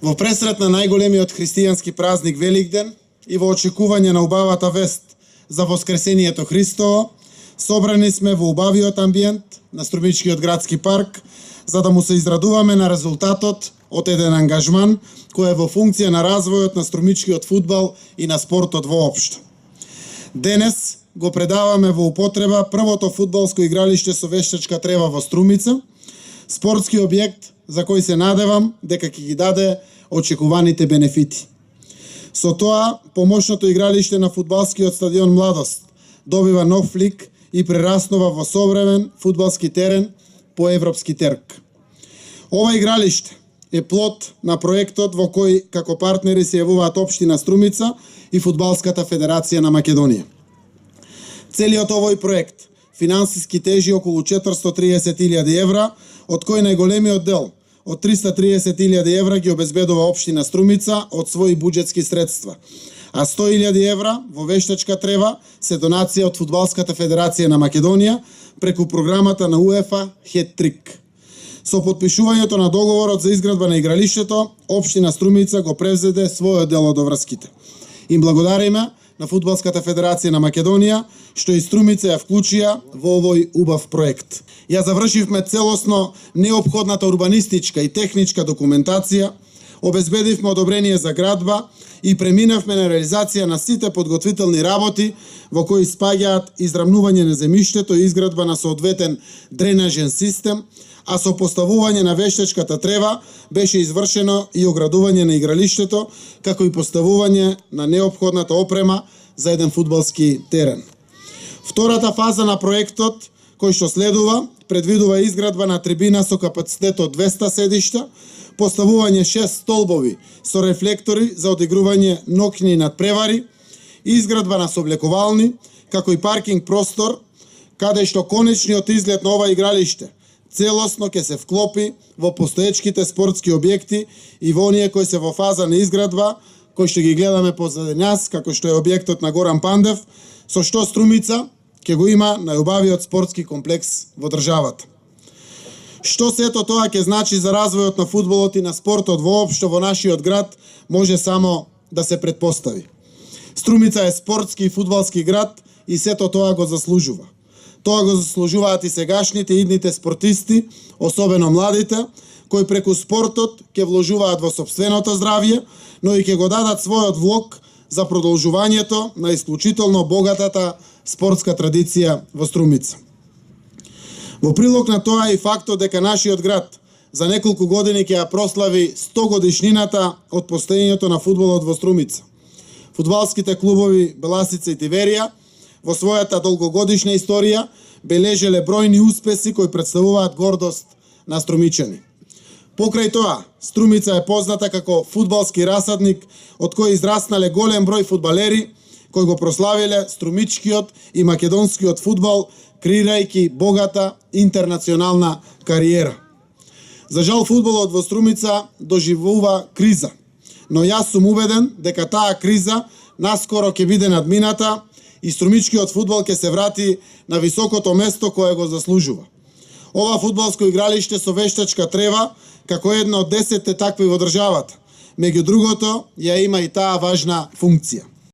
Во пресрет на најголемиот христијански празник Великден и во очекување на убавата вест за воскресението Христово, собрани сме во убавиот амбиент на Струмичкиот градски парк, за да му се израдуваме на резултатот од еден ангажман кој е во функција на развојот на струмичкиот фудбал и на спортот воопшто. Денес го предаваме во употреба првото фудбалско игралиште со вештачка трева во Струмица, спортски објект за кој се надевам дека ќе ги даде очекуваните бенефити. Со тоа, помошното игралиште на фудбалскиот стадион Младост добива нов лик и прераснува во современ фудбалски терен по европски терк. Ова игралиште е плод на проектот во кој како партнери се јавуваат општина Струмица и Фудбалската федерација на Македонија. Целиот овој проект финансиски тежи околу 430.000 евра, од кој најголемиот дел од 330.000 евра ги обезбедува општина Струмица од своји буџетски средства, а 100.000 евра во вештачка трева се донација од Фудбалската федерација на Македонија преку програмата на УЕФА Хет-трик. Со потпишувањето на договорот за изградба на игралиштето, општина Струмица го превзеде својот дел од обврските. Им благодариме на Фудбалската федерација на Македонија што и Струмица ја вклучија во овој убав проект. Ја завршивме целосно неопходната урбанистичка и техничка документација, обезбедивме одобрение за градба и преминавме на реализација на сите подготвителни работи во кои спаѓаат израмнување на земјиштето и изградба на соодветен дренажен систем, а со поставување на вештачката трева беше извршено и оградување на игралиштето, како и поставување на неопходната опрема за еден фудбалски терен. Втората фаза на проектот, кој што следува, предвидува изградба на трибина со капацитет од 200 седишта, поставување 6 столбови со рефлектори за одигрување ноќни надпревари, изградба на соблекувални, како и паркинг простор, каде што конечниот изглед на ова игралиште целосно ќе се вклопи во постоечките спортски објекти и во оние кои се во фаза на изградба, кои што ги гледаме позади нас, како што е објектот на Горан Пандев, со што Струмица ќе го има најубавиот спортски комплекс во државата. Што сето тоа ќе значи за развојот на фудбалот и на спортот воопшто во нашиот град, може само да се предпостави. Струмица е спортски и фудбалски град и сето тоа го заслужува. Тоа го заслужуваат и сегашните и идните спортисти, особено младите, кои преку спортот ќе вложуваат во сопственото здравје, но и ќе го дадат својот влог за продолжувањето на исклучително богатата спортска традиција во Струмица. Во прилог на тоа е и фактот дека нашиот град за неколку години ќе ја прослави 100 годишнината од постоењето на фудбалот во Струмица. Фудбалските клубови Беласица и Тиверија во својата долгогодишна историја бележеле бројни успеси кои представуваат гордост на струмичани. Покрај тоа, Струмица е позната како фудбалски расадник од кој израснале голем број фудбалери кои го прославиле струмичкиот и македонскиот фудбал, креирајќи богата интернационална кариера. За жал, фудбалот во Струмица доживува криза, но јас сум убеден дека таа криза наскоро ќе биде надмината и струмичкиот фудбал ќе се врати на високото место кое го заслужува. Ова фудбалско игралиште со вештачка трева, како едно од 10 такви во државата, меѓу другото, ја има и таа важна функција.